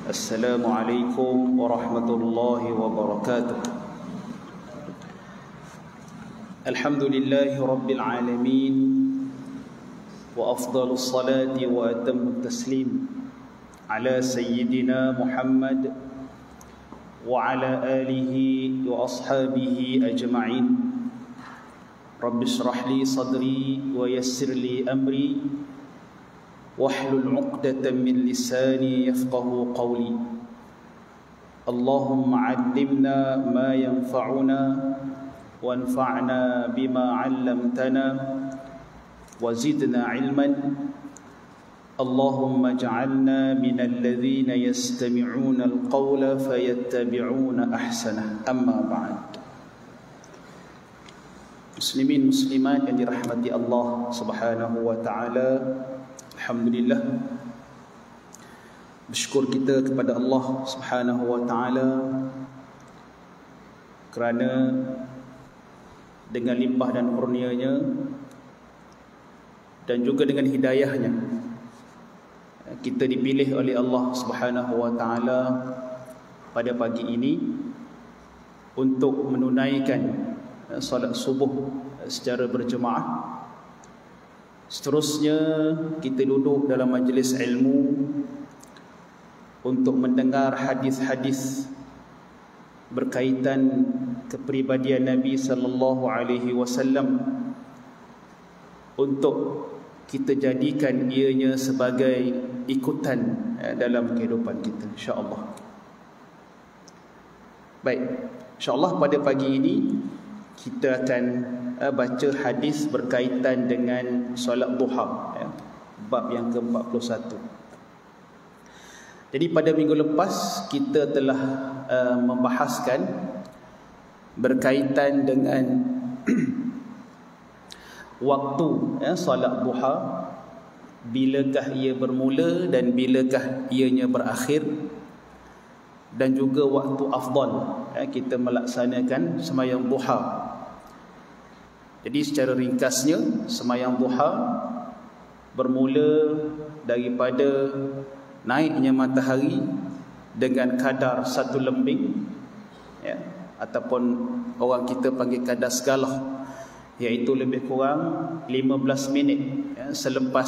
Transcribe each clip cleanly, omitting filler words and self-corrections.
السلام عليكم ورحمة الله وبركاته. الحمد لله رب العالمين، وأفضل الصلاة وأتم التسليم على سيدنا محمد وعلى آله وأصحابه أجمعين. رب اشرح لي صدري ويسر لي أمري واحلل عقدة من لساني يفقه قولي. اللهم علمنا ما ينفعنا وانفعنا بما علمتنا وزدنا علما. اللهم اجعلنا من الذين يستمعون القول فيتبعون أحسنه. أما بعد. Muslimin muslimat yang dirahmati Allah Subhanahu wa taala, alhamdulillah, bersyukur kita kepada Allah Subhanahu wa taala kerana dengan limpah dan kurnianya dan juga dengan hidayahnya kita dipilih oleh Allah Subhanahu wa taala pada pagi ini untuk menunaikan salat subuh secara berjemaah. Seterusnya kita duduk dalam majlis ilmu untuk mendengar hadis-hadis berkaitan kepribadian Nabi sallallahu alaihi wasallam, untuk kita jadikan ianya sebagai ikutan dalam kehidupan kita, insya-Allah. Baik, insya-Allah pada pagi ini kita akan baca hadis berkaitan dengan solat duha, bab yang ke-41. Jadi pada minggu lepas kita telah membahaskan berkaitan dengan waktu solat duha, bilakah ia bermula dan bilakah ianya berakhir, dan juga waktu afdal kita melaksanakan sembahyang duha. Jadi secara ringkasnya, sembahyang duha bermula daripada naiknya matahari dengan kadar 1 lembing, ataupun orang kita panggil kadar segalah, iaitu lebih kurang 15 minit selepas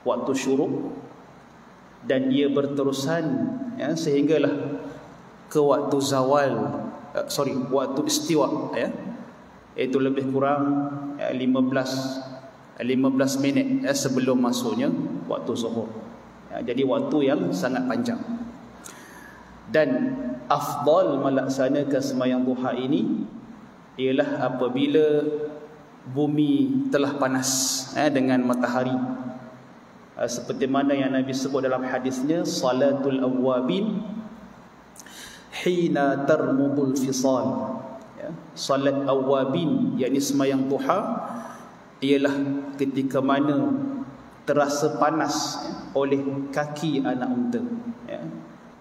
waktu syuruk, dan dia berterusan sehinggalah ke waktu zawal, waktu istiwa, iaitu lebih kurang 15 minit sebelum masuknya waktu zuhur. Jadi waktu yang sangat panjang. Dan afdal melaksanakan sembahyang duha ini ialah apabila bumi telah panas dengan matahari, seperti mana yang Nabi sebut dalam hadisnya, salatul awwabin hina tarmudul fisal. Salat awwabin, yakni sembahyang duha, ialah ketika mana terasa panas oleh kaki anak unta.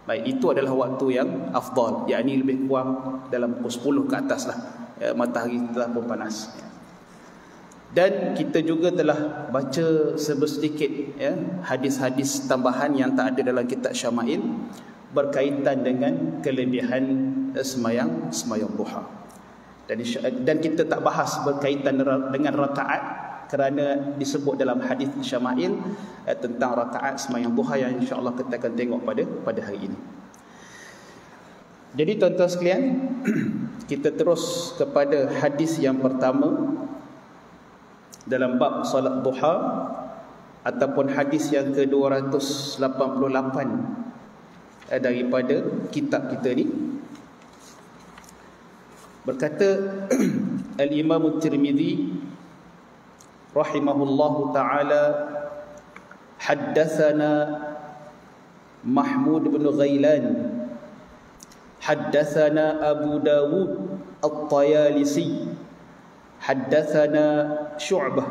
Baik, itu adalah waktu yang afdal, yakni lebih kurang dalam pukul 10 ke atas lah, matahari telah pun panas. Dan kita juga telah baca sedikit hadis-hadis tambahan yang tak ada dalam kitab Syama'il berkaitan dengan kelebihan sembahyang duha. Dan kita tak bahas berkaitan dengan rakaat, kerana disebut dalam hadis Syama'il tentang rakaat sembahyang duha yang insya-Allah kita akan tengok pada hari ini. Jadi tuan-tuan sekalian, kita terus kepada hadis yang pertama dalam bab solat duha, ataupun hadis yang ke-288 daripada kitab kita ni. Berkata Al-Imam At-Tirmidzi rahimahullahu ta'ala, haddatsana Mahmud bin Ghailan, haddatsana Abu Dawud At-Tayalisi, haddatsana Syu'bah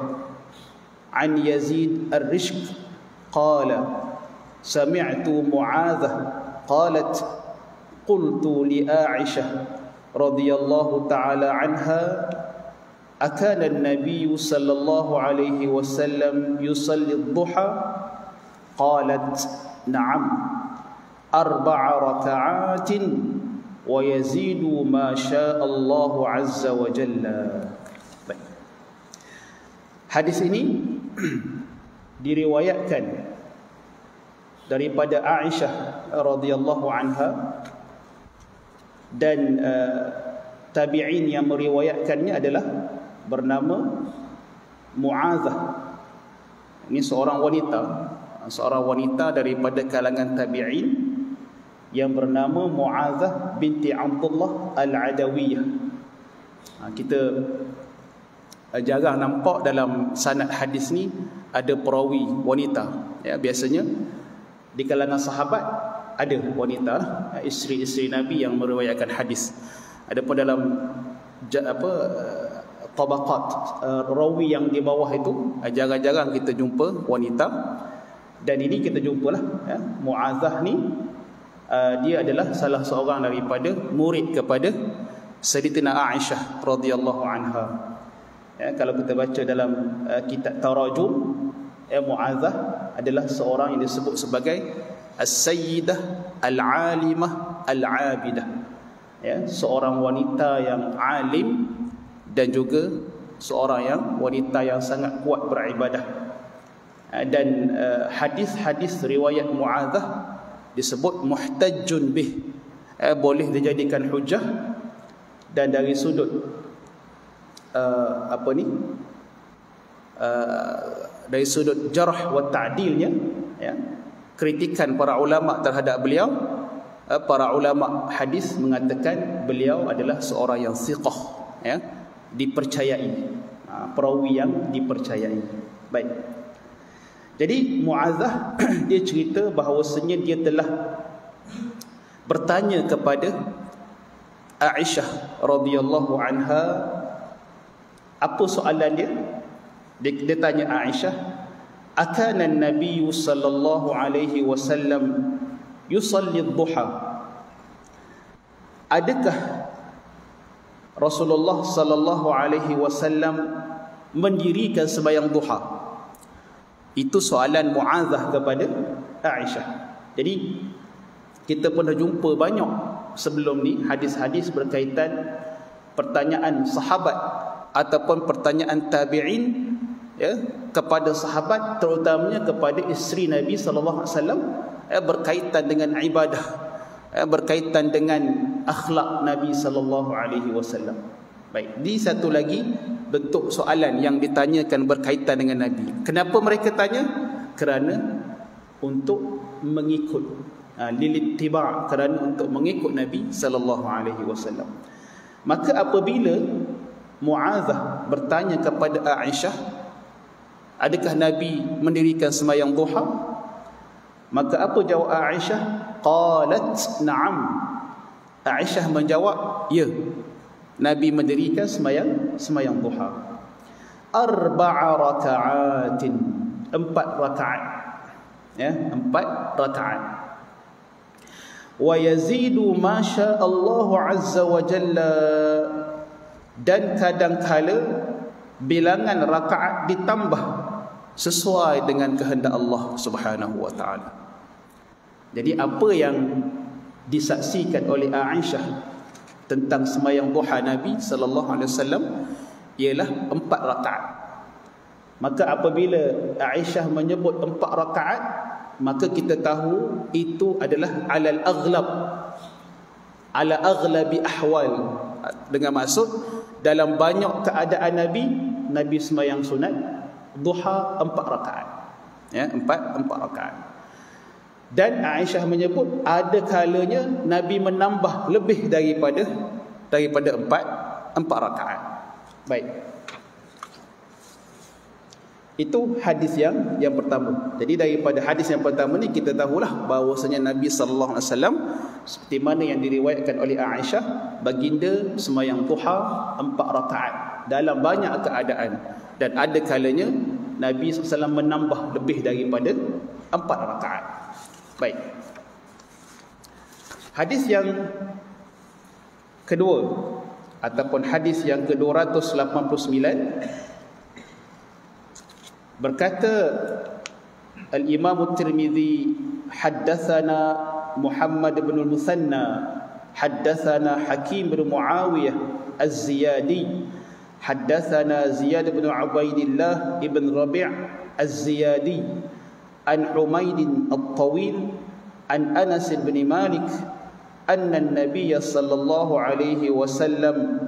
an Yazid Ar-Rishk qala sami'tu Mu'adzah qalat qultu li Aisha radhiyallahu ta'ala anha akana an-nabiy sallallahu alaihi wasallam yusalli ad-duha qalat na'am arba'a raka'atin wa yazidu ma syaa Allah azza wa jalla. Baik. Hadis ini diriwayatkan daripada Aisyah radhiyallahu anha, dan tabi'in yang meriwayatkannya adalah bernama Mu'adzah. Ini seorang wanita daripada kalangan tabi'in yang bernama Mu'adzah binti Abdullah Al-Adawiyah. Kita jarang nampak dalam sanad hadis ni ada perawi wanita. Ya, biasanya di kalangan sahabat ada wanita, isteri-isteri Nabi yang meriwayatkan hadis. Adapun dalam tabaqat rawi yang di bawah itu jarang-jarang kita jumpa wanita, dan ini kita jumpalah ya. Mu'adzah ni dia adalah salah seorang daripada murid kepada Sayyidatina Aisyah radhiyallahu anha. Ya, kalau kita baca dalam kitab tarajum, Mu'adzah adalah seorang yang disebut sebagai as-sayyidah al-alimah al-abidah. Ya, seorang wanita yang alim dan juga seorang wanita yang sangat kuat beribadah. Dan hadis-hadis riwayat Mu'adzah disebut muhtajjun bih, boleh dijadikan hujah. Dan dari sudut dari sudut jarh wa ta'dilnya, ya, kritikan para ulama terhadap beliau, para ulama hadis mengatakan beliau adalah seorang yang thiqah, ya, dipercayai, perawi yang dipercayai. Baik. Jadi Mu'adzah dia cerita bahawasanya dia telah bertanya kepada Aisyah radhiyallahu anha. Apa soalan dia? Dia tanya Aisyah, akana an-nabiy sallallahu alaihi wasallam yusalli ad-duha? Adakah Rasulullah sallallahu alaihi wasallam mendirikan sembahyang duha? Itu soalan Mu'adzah kepada Aisyah. Jadi kita pernah jumpa banyak sebelum ni hadis-hadis berkaitan pertanyaan sahabat ataupun pertanyaan tabi'in, ya, kepada sahabat, terutamanya kepada isteri Nabi sallallahu alaihi wasallam, berkaitan dengan ibadah, berkaitan dengan akhlak Nabi sallallahu alaihi wasallam. Baik, di satu lagi bentuk soalan yang ditanyakan berkaitan dengan Nabi. Kenapa mereka tanya? Kerana untuk mengikut, lilittiba', kerana untuk mengikut Nabi sallallahu alaihi wasallam. Maka apabila Mu'adzah bertanya kepada Aisyah, adakah Nabi mendirikan sembahyang duha? Maka apa jawab Aisyah? Qalat na'am. Aisyah menjawab, ya, Nabi mendirikan sembahyang duha. Arba'a raka'atin, 4 rakaat. Ya, 4 rakaat. Wa yazidu ma syaa Allah azza wa jalla, dan kadangkala bilangan rakaat ditambah sesuai dengan kehendak Allah Subhanahu wa taala. Jadi apa yang disaksikan oleh Aisyah tentang sembahyang duha Nabi sallallahu alaihi wasallam ialah 4 rakaat. Maka apabila Aisyah menyebut 4 rakaat, maka kita tahu itu adalah alal aghlab, ala aghlabi ahwal, dengan maksud dalam banyak keadaan Nabi sembahyang sunat duha 4 rakaat, ya, 4 rakaat. Dan Aisyah menyebut ada kalanya Nabi menambah lebih daripada 4 rakaat. Baik. Itu hadis yang pertama. Jadi daripada hadis yang pertama ni kita tahulah bahawasanya Nabi sallallahu alaihi wasallam seperti mana yang diriwayatkan oleh Aisyah, baginda sembahyang duha 4 rakaat dalam banyak keadaan, dan ada kalanya Nabi SAW menambah lebih daripada 4 rakaat. Baik. Hadis yang kedua ataupun hadis yang ke-289 berkata Al-Imam At-Tirmidzi, haddatsana Muhammad bin al-Muthanna haddatsana Hakim bin Muawiyah az-Ziyadi haddatsana Ziyad bin Ubaidillah ibn Rabi' az-Ziyadi an Humaid al-Tawil an Anas bin Malik anna an-nabiy sallallahu alaihi wasallam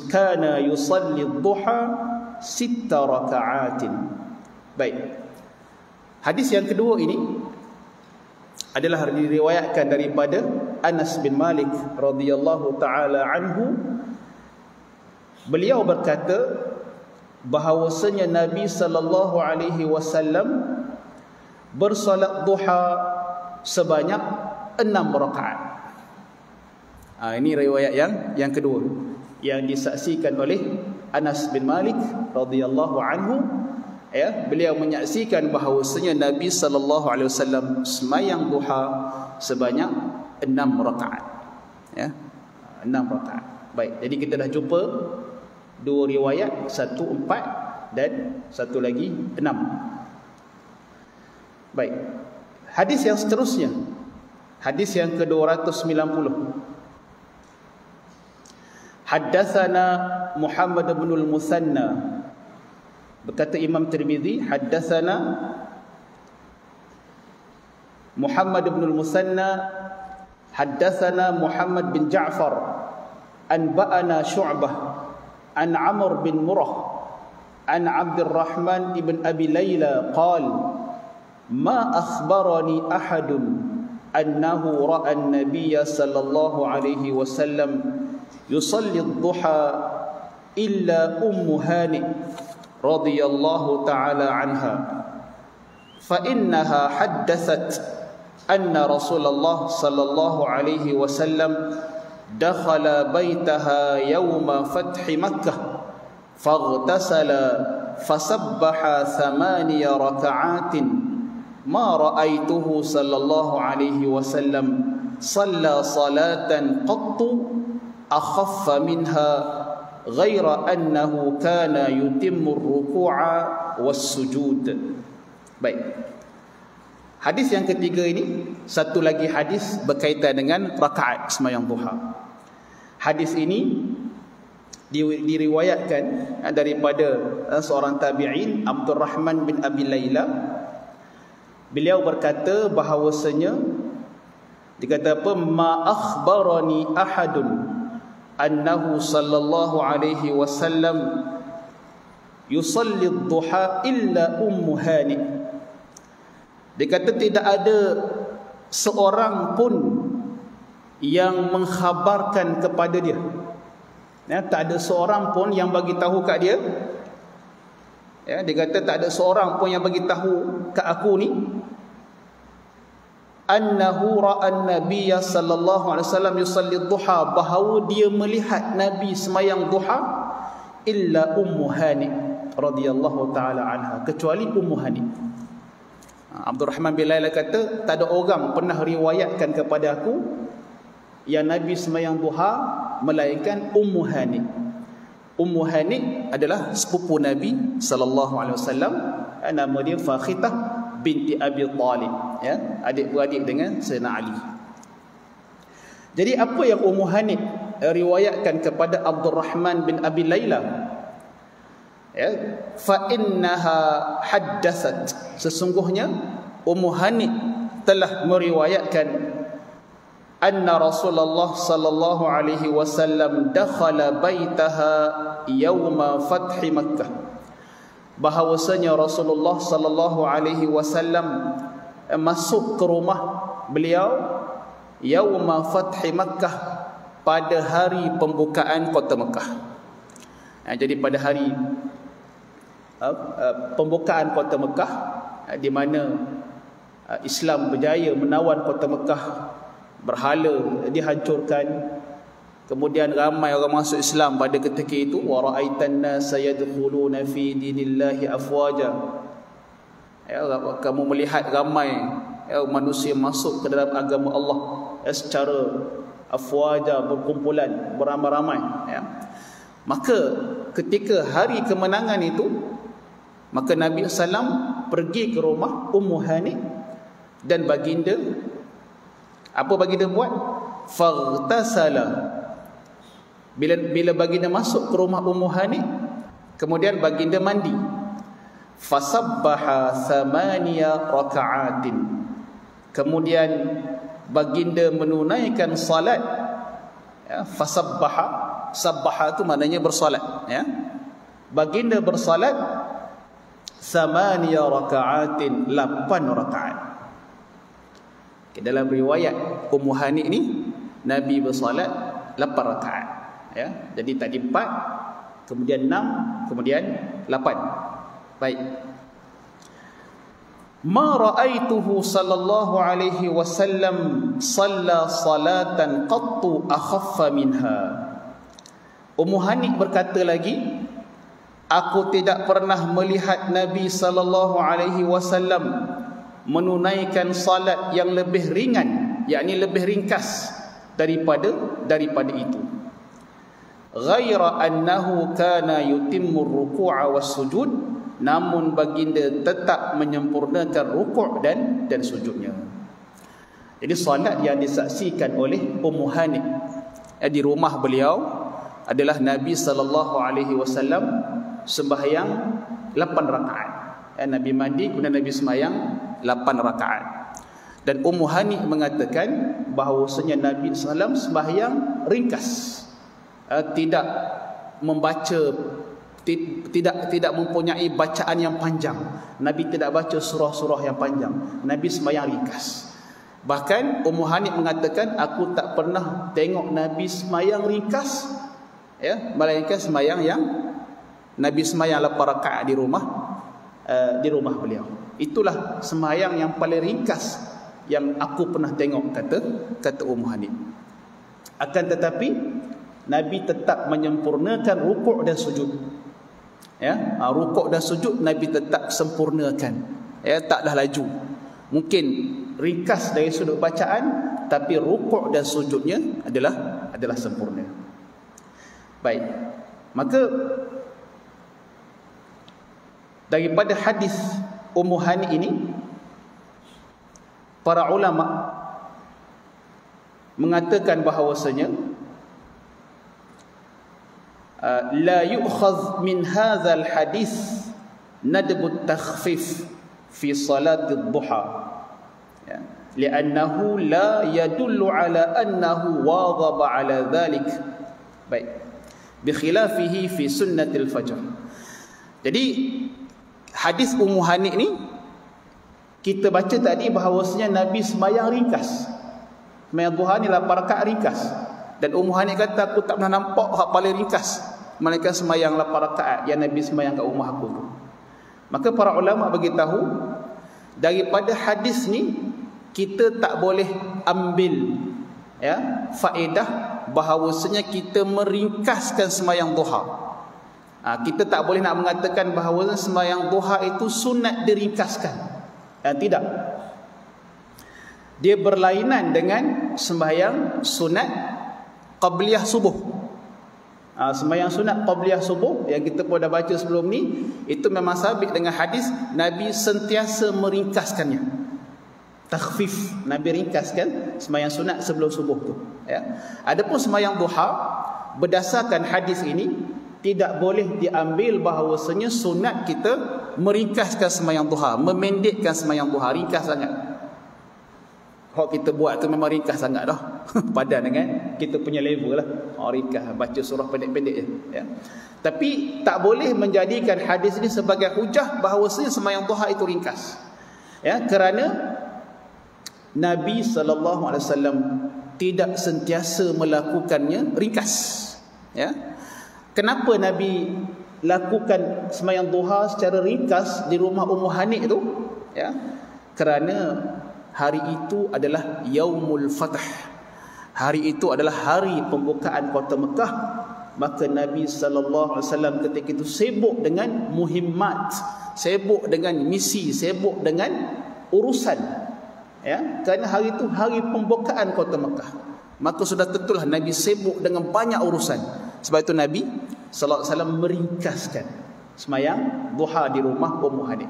kana yusalli ad-duha 6 raka'atin. Baik. Hadis yang kedua ini adalah diriwayatkan daripada Anas bin Malik radhiyallahu taala anhu. Beliau berkata bahawasanya Nabi sallallahu alaihi wasallam bersolat duha sebanyak 6 rakaat. Ini riwayat yang kedua yang disaksikan oleh Anas bin Malik radhiyallahu anhu. Beliau menyaksikan bahawasanya Nabi sallallahu alaihi wasallam sembahyang duha sebanyak 6 rakaat. 6 rakaat. Baik, jadi kita dah jumpa dua riwayat, satu 4 dan satu lagi 6. Baik. Hadis yang seterusnya. Hadis yang ke-290. Haddatsana Muhammad bin al-Muthanna. Berkata Imam Tirmizi, haddatsana Muhammad bin al-Muthanna haddatsana Muhammad bin Ja'far anba'ana Syu'bah an Amr bin Murrah an Abdurrahman ibn Abi Layla qala ma akhbarani ahadun annahu ra'a an-nabiy sallallahu alaihi wasallam yusalli ad-duha illa ummu Hani radhiyallahu ta'ala anha fa innaha haddathat anna Rasulullah sallallahu alaihi wasallam dakhala baitaha yawma fathi Makkah faghtasala fasabbaha 8 raka'atin ma ra'aituhu sallallahu alaihi wasallam shalla salatan qattu akhaffa minha ghaira annahu kana yutimmu ar-ruku'a was-sujud. Baik. Hadis yang ketiga ini satu lagi hadis berkaitan dengan rakaat sembahyang duha. Hadis ini diriwayatkan daripada seorang tabi'in Abdurrahman bin Abi Layla. Beliau berkata bahawasanya dikata apa, ma akhbarani ahadun annahu sallallahu alaihi wasallam yusalli ad-duha illa ummu Hani. Dia kata tidak ada seorang pun yang mengkhabarkan kepada dia. Tak ada seorang pun yang bagi tahu kat dia. Dia kata tak ada seorang pun yang bagi tahu kat aku ni annahu ra'a an-nabiy sallallahu alaihi wasallam yusalli ad-duha, bahawa dia melihat Nabi sembahyang duha, illa ummu Hani radhiyallahu taala anha, kecuali ummu Hani. Abdurrahman bin Layla kata tak ada orang pernah riwayatkan kepada aku yang Nabi sembahyang duha melainkan ummu Hani. Ummu Hani adalah sepupu Nabi sallallahu alaihi wasallam, nama dia Fakhitah binti Abi Talib, adik-beradik dengan Sayyidina Ali. Jadi apa yang Ummu Hani riwayatkan kepada Abdurrahman bin Abi Layla, fa innaha haddathat, sesungguhnya Ummu Hani telah meriwayatkan anna Rasulullah sallallahu alaihi wasallam dakhala baitaha yauma fathi Makkah, bahawasanya Rasulullah sallallahu alaihi wasallam masuk ke rumah beliau yauma fathi Makkah, pada hari pembukaan kota Mekah. Jadi pada hari pembukaan kota Mekah, di mana Islam berjaya menawan kota Mekah, berhala dihancurkan, kemudian ramai orang masuk Islam pada ketika itu. Wa ra'aitan nasa yadkhuluna fi dinillahi afwaja, kamu melihat ramai manusia masuk ke dalam agama Allah secara afwaja, berkumpulan, beramai-ramai. Maka ketika hari kemenangan itu, maka Nabi SAW pergi ke rumah Ummu Hani Dan baginda, apa baginda buat? Faghtasala. Bila baginda masuk ke rumah Ummu Hani, kemudian baginda mandi. Fasabbaha 8 raka'atin. Kemudian baginda menunaikan salat, ya, fasabbaha, sabbaha itu maknanya bersalat, ya. Baginda bersalat 8 raka'atin, 8 rakaat. Dalam riwayat Ummu Hani ni, Nabi bersalat 8 rakaat, ya. Jadi tadi 4, kemudian 6, kemudian 8. Baik. Ma ra'aituhu sallallahu alaihi wasallam shalla salatan qattu akhaffa minha. Ummu Hani berkata lagi, aku tidak pernah melihat Nabi sallallahu alaihi wasallam menunaikan salat yang lebih ringan, yakni lebih ringkas daripada itu. Ghaira annahu kana yutimmu ar-ruku'a was-sujud, namun baginda tetap menyempurnakan rukuk dan sujudnya. Jadi salat yang disaksikan oleh Ummu Hani di rumah beliau adalah Nabi sallallahu alaihi wasallam sembahyang 8 rakaat. Nabi mandi kemudian Nabi sembahyang 8 rakaat. Dan Ummu Hani mengatakan bahawasanya Nabi sallallahu alaihi wasallam sembahyang ringkas, tidak membaca, tidak mempunyai bacaan yang panjang. Nabi tidak baca surah-surah yang panjang. Nabi sembahyang ringkas. Bahkan Ummu Hani mengatakan, aku tak pernah tengok Nabi sembahyang ringkas, ya, melainkan sembahyang yang Nabi sembahyang 8 rakaat di rumah beliau. Itulah sembahyang yang paling ringkas yang aku pernah tengok, kata Ummu Hani. Akan tetapi Nabi tetap menyempurnakan rukuk dan sujud. Ya, rukuk dan sujud Nabi tetap sempurnakan. Ya, taklah laju. Mungkin ringkas dari sudut bacaan, tapi rukuk dan sujudnya adalah sempurna. Baik. Maka daripada hadis Ummu Hani ini, para ulama mengatakan bahawasanya la yu'khadh min hadzal hadis nadbu takhfif fi salat ad-duha, ya, li'annahu la yadullu ala annahu wadhaba ala dhalik. Baik, bi khilafihi fi sunnatil fajr. Jadi hadis Ummu Hani ni kita baca tadi bahawasanya Nabi sembahyang ringkas. Sembahyang duha ni 8 rakaat ringkas. Dan Ummu Hani kata, aku tak pernah nampak hak paling ringkas melainkan sembahyang 8 rakaat yang Nabi sembahyang kat rumah aku tu. Maka para ulama beritahu, daripada hadis ni kita tak boleh ambil, ya, faedah bahawasanya kita meringkaskan sembahyang duha. Kita tak boleh nak mengatakan bahawa sembahyang duha itu sunat diringkaskan. Tidak. Dia berlainan dengan sembahyang sunat qabliyah subuh. Sembahyang sunat qabliyah subuh yang kita pun dah baca sebelum ni, itu memang sabit dengan hadis Nabi sentiasa meringkaskannya. Takhfif, Nabi ringkaskan sembahyang sunat sebelum subuh tu, ya. Adapun sembahyang duha, berdasarkan hadis ini tidak boleh diambil bahawasanya sunat kita meringkaskan sembahyang duha, memendekkan sembahyang duha, ringkas sangat. Hak kita buat tu memang ringkas sangat dah. Padan dengan kita punya level lah. Ringkas, baca surah pendek-pendek je, ya. Tapi tak boleh menjadikan hadis ini sebagai hujah bahawasanya sembahyang duha itu ringkas. Ya, kerana Nabi sallallahu alaihi wasallam tidak sentiasa melakukannya ringkas. Ya. Kenapa Nabi lakukan sembahyang duha secara ringkas di rumah Ummu Hani itu? Ya. Kerana hari itu adalah Yaumul Fath. Hari itu adalah hari pembukaan kota Mekah. Maka Nabi sallallahu alaihi wasallam ketika itu sibuk dengan muhimmat, sibuk dengan misi, sibuk dengan urusan. Ya, kerana hari itu hari pembukaan kota Mekah. Maka sudah tentulah Nabi sibuk dengan banyak urusan. Sebab itu Nabi sallallahu alaihi wasallam meringkaskan sembahyang duha di rumah Ummu Hani.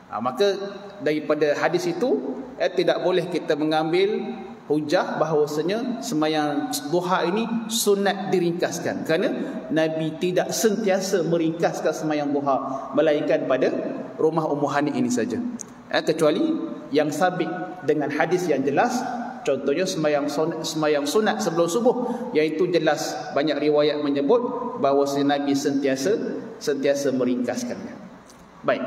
Maka daripada hadis itu tidak boleh kita mengambil hujah bahawasanya sembahyang duha ini sunat diringkaskan, kerana Nabi tidak sentiasa meringkaskan sembahyang duha, melainkan pada rumah Ummu Hani ini saja, kecuali yang sabit dengan hadis yang jelas. Contohnya sembahyang sunat sebelum subuh, iaitu jelas banyak riwayat menyebut bahawa Nabi sentiasa meringkaskannya. Baik,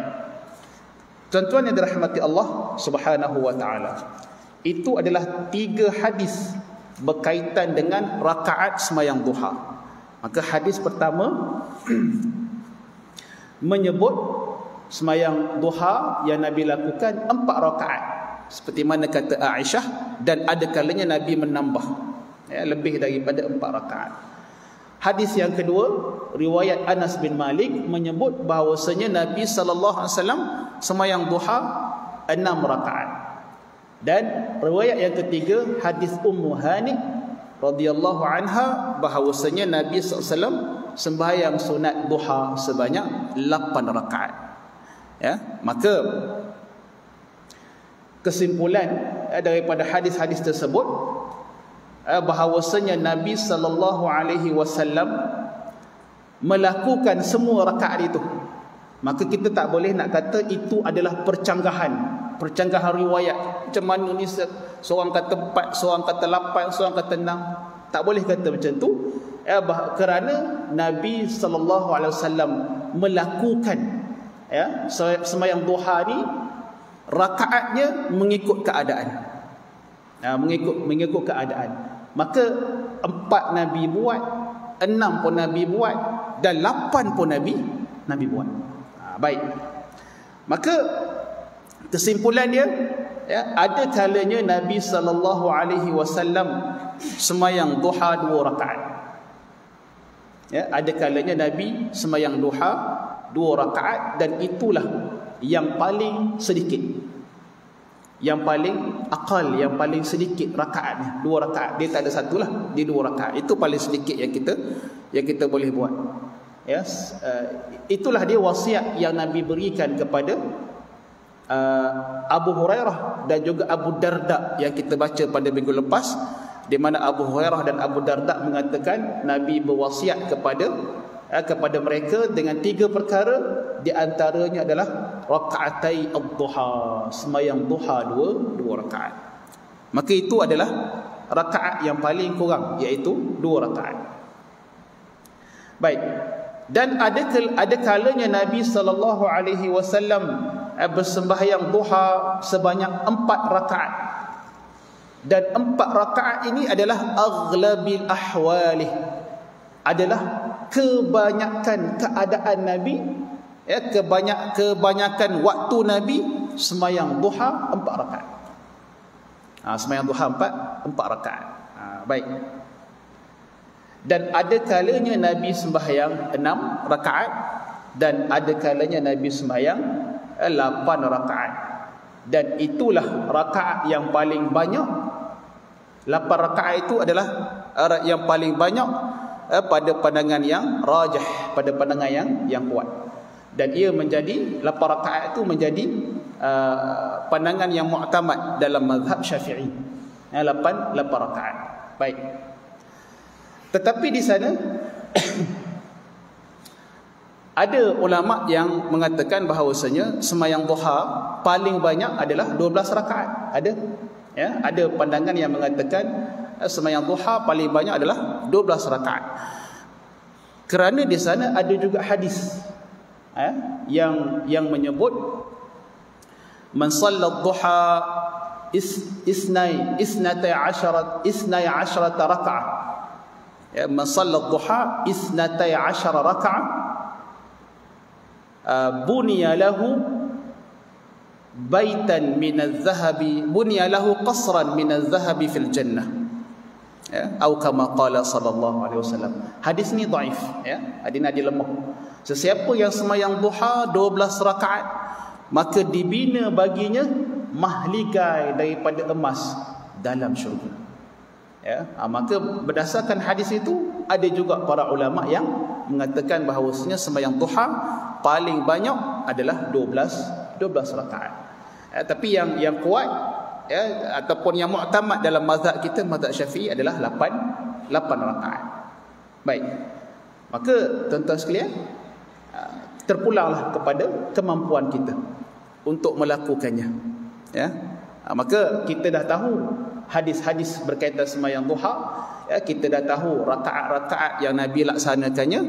tuan-tuan yang dirahmati Allah Subhanahu wa taala, itu adalah 3 hadis berkaitan dengan rakaat sembahyang duha. Maka hadis pertama menyebut sembahyang duha yang Nabi lakukan 4 rakaat, seperti mana kata Aisyah, dan ada kalanya Nabi menambah lebih daripada 4 rakaat. Hadis yang kedua, riwayat Anas bin Malik menyebut bahawasanya Nabi sallallahu alaihi wasallam sembahyang duha 6 rakaat. Dan riwayat yang ketiga, hadis Ummu Hani radhiyallahu anha, bahawasanya Nabi sallallahu alaihi wasallam sembahyang sunat duha sebanyak 8 rakaat. Maka kesimpulan daripada hadis-hadis tersebut, bahawasanya Nabi sallallahu alaihi wasallam melakukan semua rakaat itu. Maka kita tak boleh nak kata itu adalah percanggahan riwayat. Macam mana ni, seorang kata 4, seorang kata 8, seorang kata 6. Tak boleh kata macam tu, kerana Nabi sallallahu alaihi wasallam melakukan sembahyang duha ni rakaatnya mengikut keadaan. Mengikut keadaan. Maka 4 Nabi buat, 6 pun Nabi buat, dan 8 pun Nabi buat. Baik. Maka kesimpulan dia, ada kalanya Nabi sallallahu alaihi wasallam sembahyang duha 2 rakaat. Ada kalanya Nabi sembahyang duha 2 rakaat, dan itulah yang paling sedikit, yang paling akal, yang paling sedikit rakaatnya 2 rakaat. Dia tak ada satu lah, dia 2 rakaat. Itu paling sedikit yang kita boleh buat. Itulah dia wasiat yang Nabi berikan kepada Abu Hurairah dan juga Abu Darda yang kita baca pada minggu lepas, di mana Abu Hurairah dan Abu Darda mengatakan Nabi berwasiat kepada mereka dengan 3 perkara, di antaranya adalah rakaatai ad-duha, sembahyang duha 2 rakaat. Maka itu adalah rakaat yang paling kurang, iaitu 2 rakaat. Baik. Dan ada kalanya Nabi sallallahu alaihi wasallam bersembahyang duha sebanyak 4 rakaat. Dan 4 rakaat ini adalah aghlabil ahwali, adalah kebanyakan keadaan Nabi, kebanyakan waktu Nabi sembahyang duha 4 rakaat. Sembahyang duha 4 rakaat. Baik. Dan ada kalanya Nabi sembahyang 6 rakaat, dan ada kalanya Nabi sembahyang 8 rakaat. Dan itulah rakaat yang paling banyak. 8 rakaat itu adalah yang paling banyak pada pandangan yang rajih, pada pandangan yang kuat. Dan ia menjadi 8 rakaat itu menjadi pandangan yang mu'tamad dalam mazhab Syafi'i. 8 rakaat. Baik. Tetapi di sana ada ulama yang mengatakan bahawasanya sembahyang duha paling banyak adalah 12 rakaat. Ada pandangan yang mengatakan sembahyang duha paling banyak adalah 12 rakaat. Kerana di sana ada juga hadis yang menyebut man shalla duha isnai asharata raka'ah. Man shalla duha isnatai asyara raka'ah bunya lahu baitan min az-zahabi, bunya lahu qasran min az-zahabi fil jannah, atau kama qala sallallahu alaihi wasallam. Hadis ni dhaif, hadis ni lemah. Sesiapa yang sembahyang duha 12 rakaat, maka dibina baginya mahligai daripada emas dalam syurga. Maka berdasarkan hadis itu, ada juga para ulama yang mengatakan bahawasanya sembahyang duha paling banyak adalah 12 12 rakaat. Tapi yang kuat ataupun yang muktamad dalam mazhab kita, mazhab Syafi'i, adalah 8 rakaat. Baik. Maka tuan-tuan sekalian, terpulanglah kepada kemampuan kita untuk melakukannya. Maka kita dah tahu hadis-hadis berkaitan sembahyang duha, kita dah tahu rakaat-rakaat yang Nabi laksanakannya.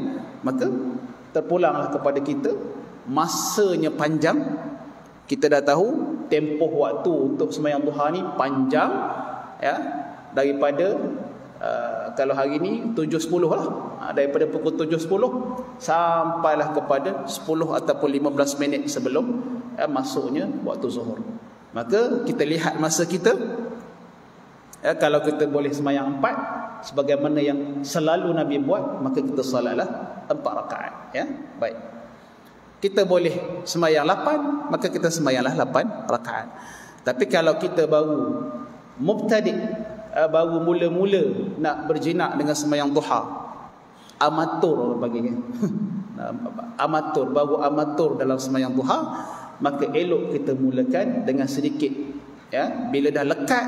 Maka terpulanglah kepada kita, masanya panjang. Kita dah tahu tempoh waktu untuk sembahyang duha ni panjang, daripada kalau hari ni 7.10 lah, daripada pukul 7.10 sampailah kepada 10 ataupun 15 minit sebelum masuknya waktu zuhur. Maka kita lihat masa kita, kalau kita boleh sembahyang 4 sebagaimana yang selalu Nabi buat, maka kita solatlah 4 rakaat. Baik. Kita boleh sembahyang 8, maka kita sembahyanglah 8 rakaat. Tapi kalau kita baru mubtadi', baru mula-mula nak berjinak dengan sembahyang duha, amatur orang panggilnya, baru amatur dalam sembahyang duha, maka elok kita mulakan dengan sedikit. Bila dah lekat,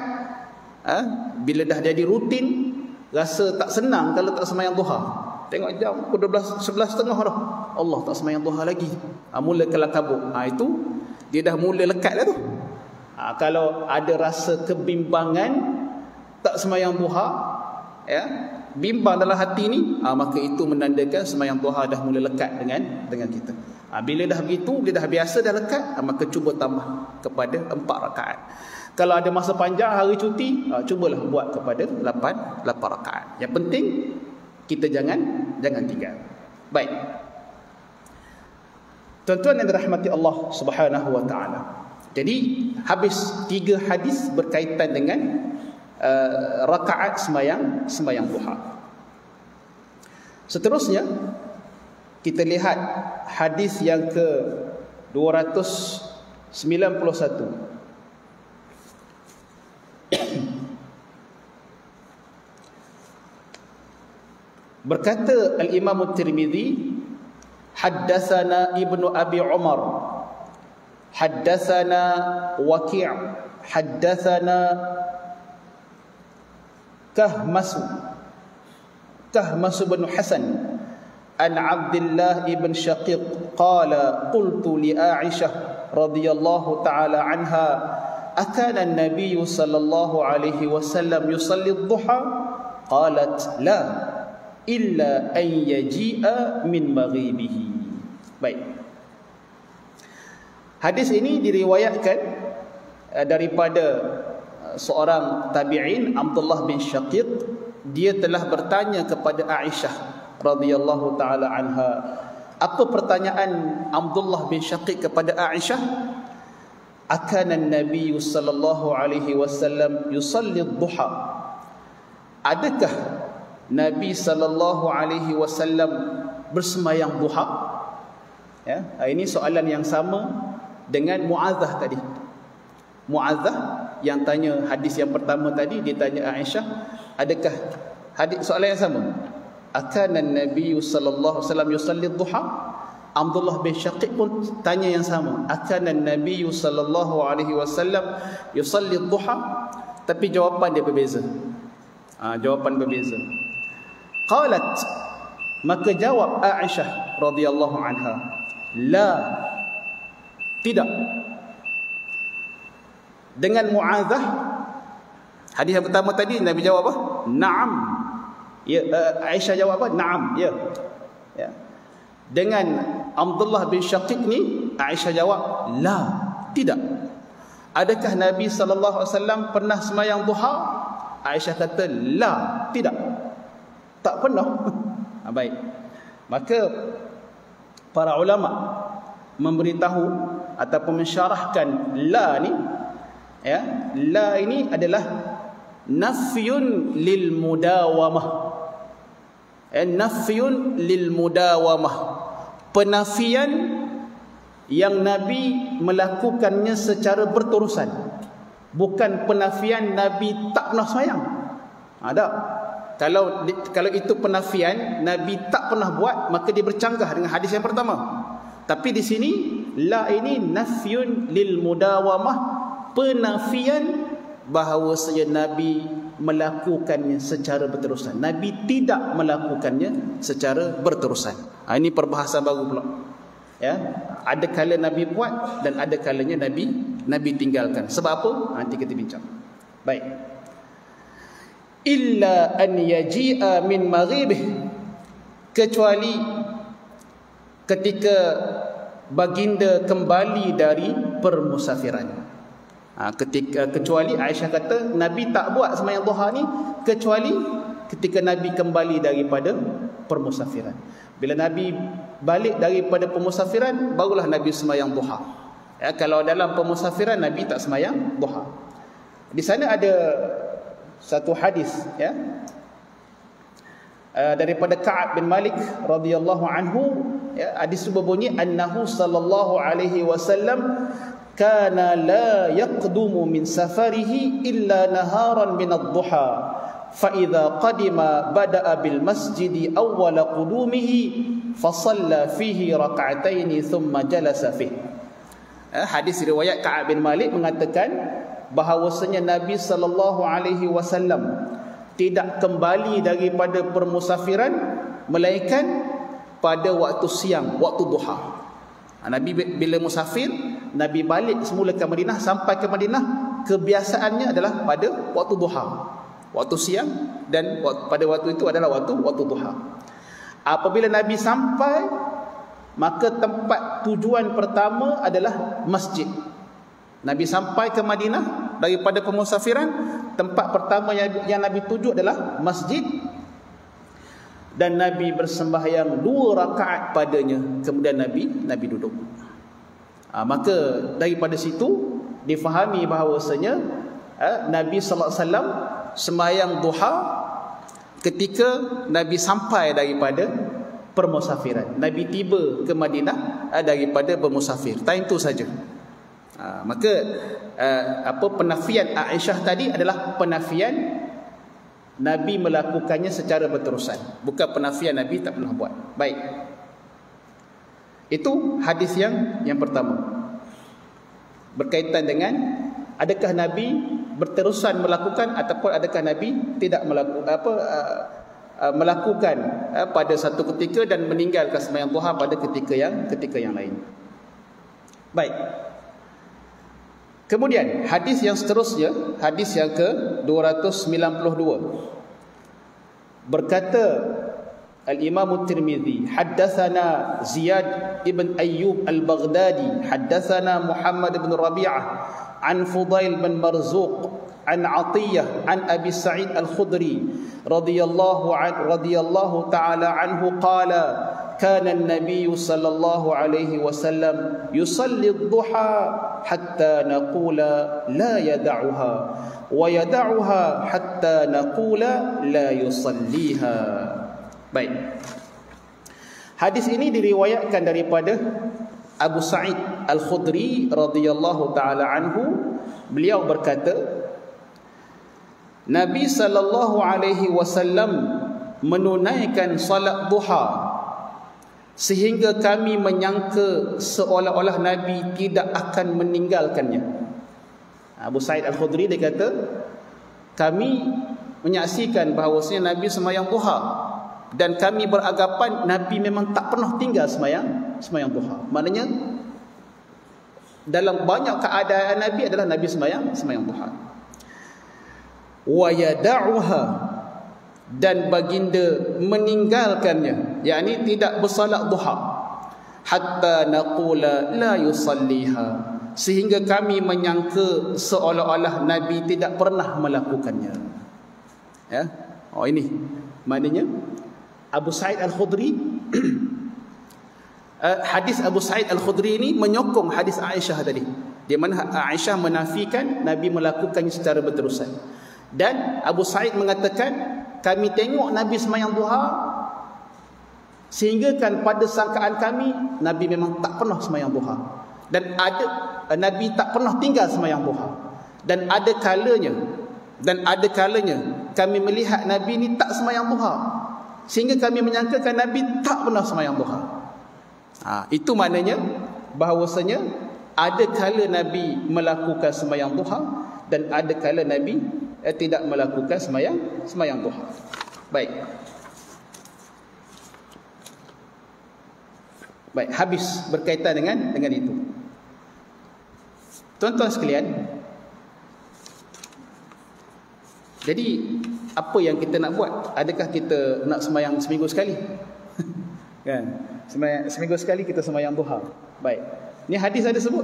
bila dah jadi rutin, rasa tak senang kalau tak sembahyang duha. Tengok jam pukul 11.30 dah, Allah tak sembahyang duha lagi. Mula kelakabut. Itu dia dah mula lekat dah tu. Kalau ada rasa kebimbangan tak sembahyang duha, bimbang dalam hati ni, maka itu menandakan sembahyang duha dah mula lekat dengan kita. Bila dah begitu, dia dah biasa dah lekat, maka cuba tambah kepada 4 rakaat. Kalau ada masa panjang, hari cuti, cubalah buat kepada 8 rakaat. Yang penting kita jangan tinggal. Baik. Tuan-tuan yang dirahmati Allah Subhanahu wa taala. Jadi habis 3 hadis berkaitan dengan rakaat sembahyang duha. Seterusnya kita lihat hadis yang ke 291. Berkata Al-Imam At-Tirmidzi, haddatsana Ibnu Abi Umar, haddatsana Waqi', haddatsana Kahmas bin Hasan an Abdullah ibn Shaqiq qala qultu li Aisyah radhiyallahu ta'ala anha akana an-nabiy sallallahu alaihi wasallam yusalli ad-duha qalat la illa an yaji'a min maghibihi. Baik. Hadis ini diriwayatkan daripada seorang tabi'in, Abdullah bin Shaqiq. Dia telah bertanya kepada Aisyah radhiyallahu taala anha. Apa pertanyaan Abdullah bin Shaqiq kepada Aisyah? Akana an-nabiy sallallahu alaihi wasallam yusalli ad-duha. Adakah Nabi sallallahu alaihi wasallam bersembahyang duha? Ini soalan yang sama dengan Mu'adzah tadi. Mu'adzah yang tanya hadis yang pertama tadi, dia tanya Aisyah, adakah hadis soalan yang sama? Akana an-nabiy sallallahu alaihi wasallam yusalli ad-duha? Abdullah bin Shaqiq pun tanya yang sama. Akana an-nabiy sallallahu alaihi wasallam yusalli ad-duha? Tapi jawapan dia berbeza. Jawapan berbeza. Qalat, maka jawab Aisyah radhiyallahu anha, la, tidak. Dengan Mu'adzah, hadis yang pertama tadi Nabi jawab apa? Naam. Ya, Aisyah jawab apa? Naam. Ya. Dengan Abdullah bin Shaqiq ni, Aisyah jawab la, tidak. Adakah Nabi sallallahu alaihi wasallam pernah sembahyang duha? Aisyah kata la, tidak. Tak pernah. Baik. Maka para ulama memberitahu ataupun mensyarahkan la ni, la ini adalah nafyun lil mudawamah. Nafyun lil mudawamah, penafian yang Nabi melakukannya secara berterusan, bukan penafian Nabi tak pernah sembahyang. Ada. Kalau itu penafian Nabi tak pernah buat, maka dia bercanggah dengan hadis yang pertama. Tapi di sini la ini nafyun lil mudawamah, penafian bahawasanya Nabi melakukannya secara berterusan. Nabi tidak melakukannya secara berterusan. Ini perbahasan baru pula. Ya, ada kala Nabi buat dan ada kalanya Nabi tinggalkan. Sebab apa? Nanti kita bincang. Baik. Illa an yaji'a min maghibih, kecuali ketika baginda kembali dari permusafiran. Kecuali Aisyah kata Nabi tak buat sembahyang duha ni kecuali ketika Nabi kembali daripada permusafiran. Bila Nabi balik daripada permusafiran, barulah Nabi sembahyang duha. Ya, kalau dalam permusafiran Nabi tak sembahyang duha. Di sana ada satu hadis, ya, daripada Ka'ab bin Malik radhiyallahu anhu, ya, hadis itu berbunyi annahu sallallahu alaihi wasallam kana la yaqdumu min safarihi illa naharan min ad-duha fa idza qadima bada'a bil masjidi awwala qudumihi fa shalla fihi rak'atayn thumma jalasa fihi. Hadis riwayat Ka'ab bin Malik mengatakan bahawasanya Nabi sallallahu alaihi wasallam tidak kembali daripada permusafiran melainkan pada waktu siang, waktu duha. Nabi bila musafir, Nabi balik semula ke Madinah, sampai ke Madinah kebiasaannya adalah pada waktu duha, waktu siang, dan pada waktu itu adalah waktu duha. Apabila Nabi sampai, maka tempat tujuan pertama adalah masjid. Nabi sampai ke Madinah daripada pemusafiran, tempat pertama yang Nabi tuju adalah masjid, dan Nabi bersembahyang 2 rakaat padanya. Kemudian Nabi duduk. Maka daripada situ difahami bahawasanya Nabi sallallahu alaihi wasallam sembahyang duha ketika Nabi sampai daripada permusafiran. Nabi tiba ke Madinah daripada bermusafir. Time tu saja. Maka penafian Aisyah tadi adalah penafian Nabi melakukannya secara berterusan, bukan penafian Nabi tak pernah buat. Baik. Itu hadis yang pertama. Berkaitan dengan adakah Nabi berterusan melakukan ataupun adakah Nabi tidak melakukan pada satu ketika dan meninggalkan sembahyang duha pada ketika yang lain. Baik. Kemudian hadis yang seterusnya, hadis yang ke-292. Berkata Al-Imam At-Tirmidzi, haddatsana Ziyad ibn Ayyub Al-Baghdadi, haddatsana Muhammad ibn Rabi'ah an Fudail bin Marzuq an Atiyah an Abi Sa'id Al-Khudri radhiyallahu ta'ala anhu qala كان النبي صلى الله عليه وسلم يصلي الضحى حتى نقول لا يدعها ويدعها حتى نقول لا يصليها. Baik. Hadis ini diriwayatkan daripada Abu Sa'id Al-Khudri radhiyallahu taala anhu. Beliau berkata, Nabi sallallahu alaihi wasallam menunaikan salat duha sehingga kami menyangka seolah-olah Nabi tidak akan meninggalkannya. Abu Sa'id Al-Khudri dia kata, kami menyaksikan bahawasanya Nabi sembahyang duha dan kami beranggapan Nabi memang tak pernah tinggal sembahyang duha. Maknanya dalam banyak keadaan Nabi adalah Nabi sembahyang duha. Wa yada'uha, dan baginda meninggalkannya, yakni tidak bersalat duha, hatta naqula la yusalliha, sehingga kami menyangka seolah-olah Nabi tidak pernah melakukannya. Ya. Ini maknanya Abu Sa'id Al-Khudri hadis Abu Sa'id Al-Khudri ini menyokong hadis Aisyah tadi, di mana Aisyah menafikan Nabi melakukannya secara berterusan, dan Abu Sa'id mengatakan kami tengok Nabi sembahyang duha sehingga kan pada sangkaan kami Nabi memang tak pernah sembahyang duha, dan Nabi tak pernah tinggal sembahyang duha, dan ada kalanya kami melihat Nabi ni tak sembahyang duha sehingga kami menyangkakan Nabi tak pernah sembahyang duha. Itu maknanya bahawasanya ada kala Nabi melakukan sembahyang duha dan ada kala Nabi tidak melakukan sembahyang duha. Baik. Baik, habis berkaitan dengan itu. Tuan-tuan sekalian, jadi apa yang kita nak buat? Adakah kita nak sembahyang seminggu sekali? Kan? Seminggu sekali kita sembahyang duha. Baik. Ni hadis ada sebut.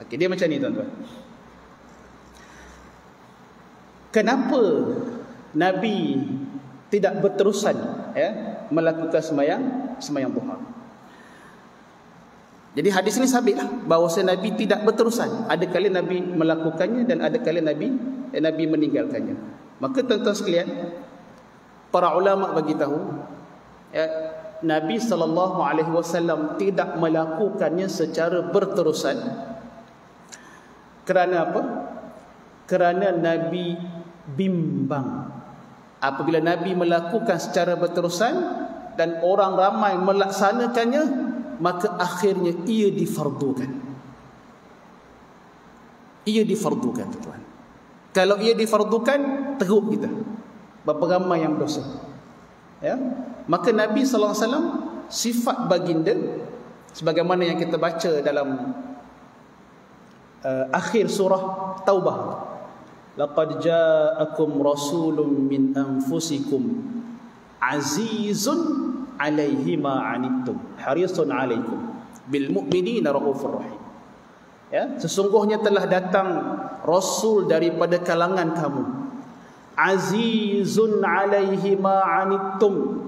Okey, dia macam ni tuan-tuan. Kenapa Nabi tidak berterusan melakukan sembahyang duha? Jadi hadis ni sabitlah bahawa Nabi tidak berterusan. Ada kali Nabi melakukannya dan ada kali Nabi meninggalkannya. Maka tuan-tuan sekalian, para ulama bagi tahu Nabi SAW tidak melakukannya secara berterusan. Kerana apa? Kerana Nabi bimbang apabila Nabi melakukan secara berterusan dan orang ramai melaksanakannya, maka akhirnya ia difardukan. Ia difardukan, tuan. Kalau ia difardukan, teruk kita. Berapa ramai yang berdosa. Ya? Maka Nabi SAW sifat baginda sebagaimana yang kita baca dalam akhir surah Taubah. Laqad ja'akum rasulun min anfusikum azizun alaihi ma anittum harisun alaikum bil mu'minina raufur rahim. Ya, sesungguhnya telah datang rasul daripada kalangan kamu, azizun alaihi ma anittum,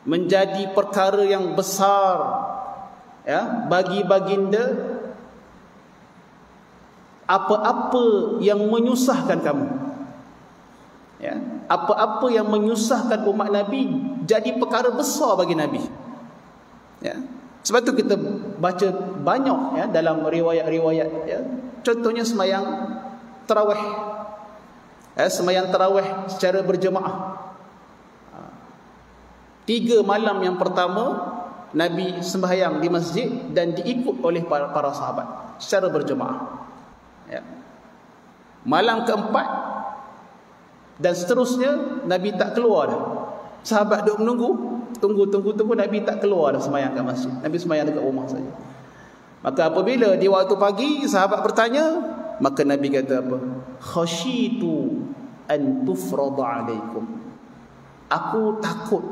menjadi perkara yang besar bagi baginda apa-apa yang menyusahkan kamu. Apa-apa yang menyusahkan umat Nabi jadi perkara besar bagi Nabi. Sebab tu kita baca banyak dalam riwayat-riwayat. Contohnya sembahyang tarawih. Sembahyang tarawih secara berjemaah. 3 malam yang pertama Nabi sembahyang di masjid dan diikut oleh para sahabat secara berjemaah. Malam keempat dan seterusnya Nabi tak keluar dah. Sahabat duduk menunggu, tunggu Nabi tak keluar dah sembahyang kat masjid. Nabi sembahyang dekat rumah saja. Maka apabila di waktu pagi sahabat bertanya, maka Nabi kata apa? Khasyitu an tufrada alaikum. Aku takut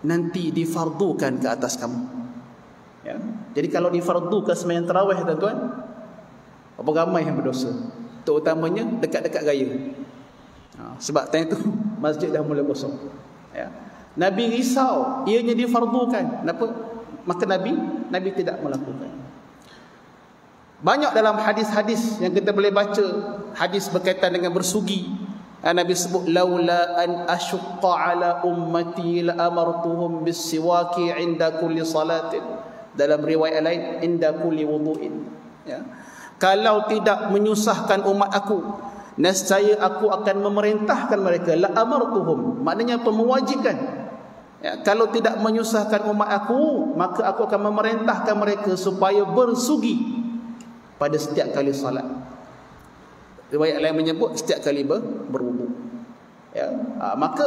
nanti difardukan ke atas kamu. Jadi kalau difardukan sembahyang tarawih, tuan-tuan, apa ramai yang berdosa, terutamanya dekat-dekat raya. Sebab time tu masjid dah mula kosong. Nabi risau ianya difardukan. Kenapa? Maka Nabi tidak melakukan. Banyak dalam hadis-hadis yang kita boleh baca, hadis berkaitan dengan bersugi. Nabi sebut laula an asyqa ala ummati la amartuhum bis-siwaki 'inda kulli salatin. Dalam riwayat lain inda kulli wudu'in. Kalau tidak menyusahkan umat aku, nescaya aku akan memerintahkan mereka, la amartuhum, maknanya mewajibkan. Kalau tidak menyusahkan umat aku, maka aku akan memerintahkan mereka supaya bersugi pada setiap kali salat. Riwayat lain menyebut setiap kali berwudu. Maka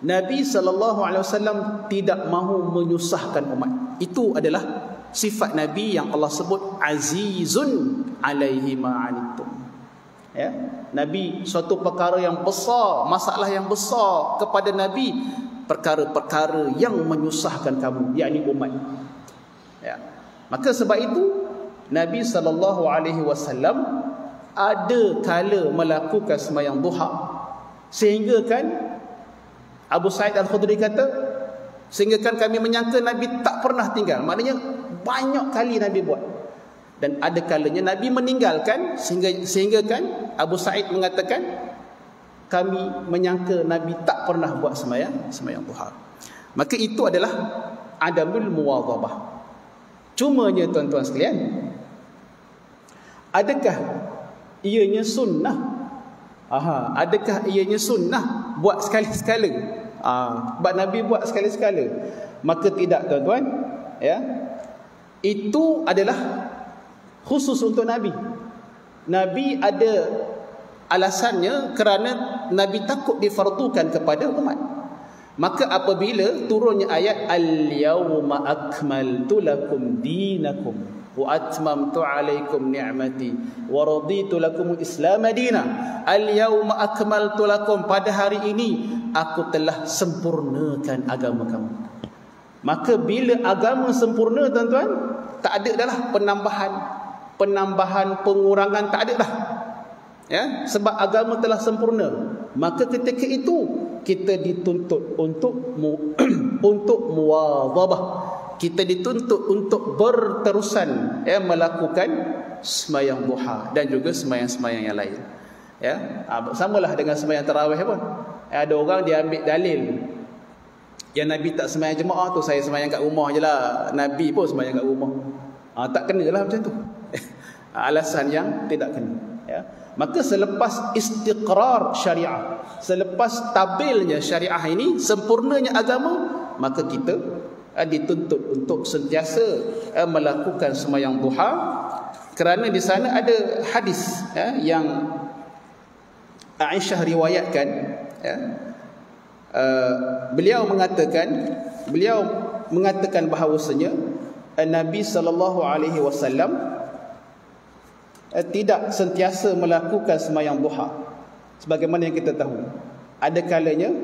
Nabi SAW tidak mahu menyusahkan umat. Itu adalah sifat Nabi yang Allah sebut azizun alaihi ma'anittum. Nabi suatu perkara yang besar, masalah yang besar kepada Nabi, perkara-perkara yang menyusahkan kamu, yakni umat. Maka sebab itu Nabi SAW ada kala melakukan sembahyang duha, sehingga kan Abu Sa'id Al-Khudri kata, sehingga kan kami menyangka Nabi tak pernah tinggal. Maknanya banyak kali Nabi buat. Dan ada kalanya Nabi meninggalkan, sehingga kan Abu Sa'id mengatakan, kami menyangka Nabi tak pernah buat sembahyang duha. Maka itu adalah adamul muwadhabah. Cumanya tuan-tuan sekalian, adakah ianya sunnah? Adakah ianya sunnah buat sekali-sekala? Sebab Nabi buat sekali-sekala. Maka tidak, tuan-tuan. itu adalah khusus untuk Nabi. Nabi ada alasannya kerana Nabi takut difardukan kepada umat. Maka apabila turunnya ayat al-yawma akmaltu lakum dinakum wa atmamtu alaikum ni'mati wa raditu lakum al-islam madina, al-yawma akmaltu lakum, pada hari ini aku telah sempurnakan agama kamu. Maka bila agama sempurna, tuan-tuan, tak ada dah penambahan, pengurangan, tak ada dah. Ya, sebab agama telah sempurna. Maka ketika itu kita dituntut untuk muwadhabah. Kita dituntut untuk berterusan melakukan sembahyang duha dan juga sembahyang-sembahyang yang lain. Ya, samalah dengan sembahyang tarawih pun. Ada orang dia ambil dalil yang Nabi tak sembahyang jemaah tu, saya sembahyang kat rumah je lah. Nabi pun sembahyang kat rumah. Tak kena lah macam tu. Alasan yang tidak kena. Ya. Maka selepas istiqrar syariah, selepas tabilnya syariah ini, sempurnanya agama, maka kita dituntut untuk sentiasa melakukan sembahyang duha. Kerana di sana ada hadis yang Aisyah riwayatkan, beliau mengatakan bahawasanya Nabi SAW tidak sentiasa melakukan sembahyang duha. Sebagaimana yang kita tahu, ada kalanya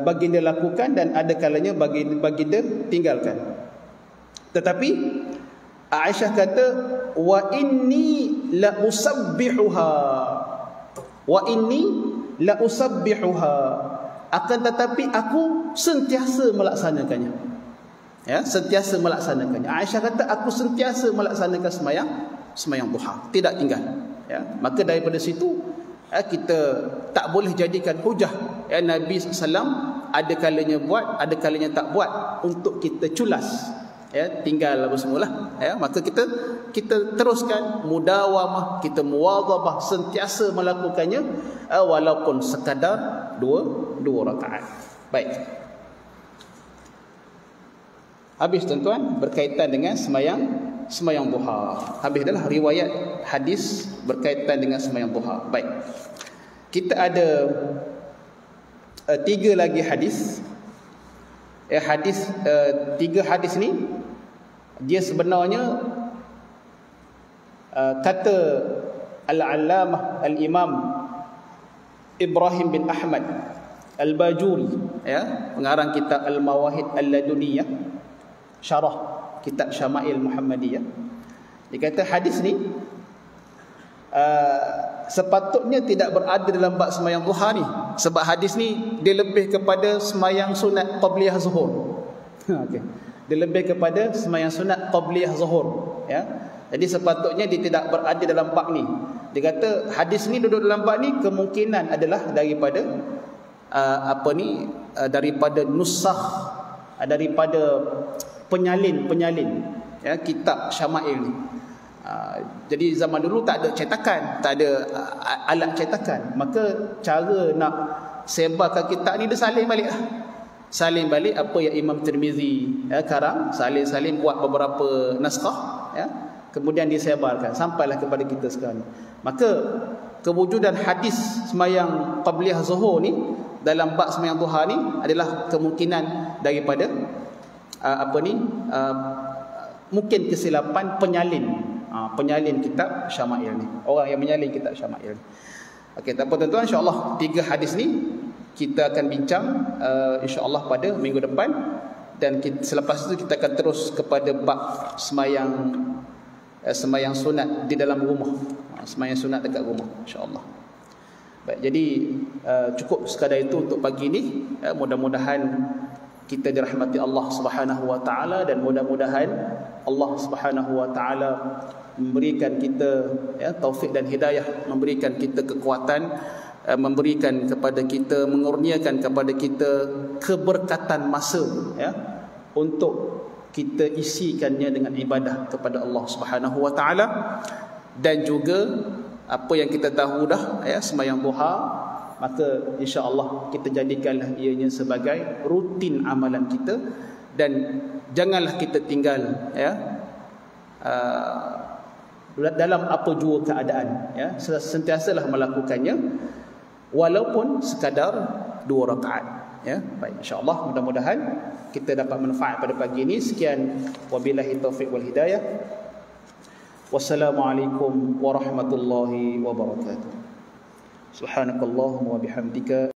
baginda lakukan dan ada kalanya baginda tinggalkan. Tetapi Aisyah kata, wa inni la usabbihuha, akan tetapi aku sentiasa melaksanakannya. Ya, sentiasa melaksanakannya. Aisyah kata, aku sentiasa melaksanakan sembahyang duha, tidak tinggal. Ya, maka daripada situ kita tak boleh jadikan hujah Nabi SAW ada kalanya buat, ada kalanya tak buat, untuk kita culas tinggal apa semualah. Maka kita teruskan mudawamah, kita muwadhabah, sentiasa melakukannya walaupun sekadar dua rakaat. Baik, habis tuan-tuan berkaitan dengan sembahyang duha. Habis adalah riwayat hadis berkaitan dengan sembahyang duha. Baik, kita ada 3 lagi hadis. Tiga hadis ni dia sebenarnya kata Al-Allamah Al-Imam Ibrahim bin Ahmad Al-Bajuri, pengarang kitab Al-Mawahid Al-Laduniyah, syarah kitab Syama'il Muhammadiyah. Dia kata hadis ni sepatutnya tidak berada dalam bab sembahyang duha ni, sebab hadis ni dia lebih kepada sembahyang sunat qabliyah zuhur. Okey, dia lebih kepada sembahyang sunat qabliyah zuhur. Jadi sepatutnya dia tidak berada dalam bab ni. Dia kata hadis ni duduk dalam bab ni kemungkinan adalah daripada daripada nusakh, daripada penyalin kitab Syama'il ni. Jadi zaman dulu tak ada cetakan, tak ada alat cetakan. Maka cara nak sebarkan kitab ni, dia salin balik apa yang Imam Tirmizi karang, salin buat beberapa naskah, kemudian disebarkan sampailah kepada kita sekarang. Maka kewujudan hadis sembahyang qabliyah zuhur ni dalam bab sembahyang duha ni adalah kemungkinan daripada mungkin kesilapan penyalin kitab Syama'il ni, orang yang menyalin kitab Syama'il ni. Okey, tak apa tuan-tuan, insya-Allah 3 hadis ni kita akan bincang insya-Allah pada minggu depan, dan selepas itu kita akan terus kepada bab sembahyang sunat di dalam rumah, sembahyang sunat dekat rumah, insya-Allah. Baik, jadi cukup sekadar itu untuk pagi ni. Mudah-mudahan kita dirahmati Allah Subhanahu wa taala, dan mudah-mudahan Allah Subhanahu wa taala memberikan kita taufik dan hidayah, memberikan kita kekuatan, memberikan kepada kita, mengurniakan kepada kita keberkatan masa untuk kita isikannya dengan ibadah kepada Allah Subhanahu wa taala. Dan juga apa yang kita tahu dah sembahyang duha, maka insya-Allah kita jadikanlah ianya sebagai rutin amalan kita, dan janganlah kita tinggal dalam apa jua keadaan, sentiasalah melakukannya walaupun sekadar 2 rakaat. Baik, insya-Allah mudah-mudahan kita dapat manfaat pada pagi ini. Sekian, wabillahi taufiq wal hidayah. Wassalamualaikum warahmatullahi wabarakatuh. Subhanakallahumma wa bihamdika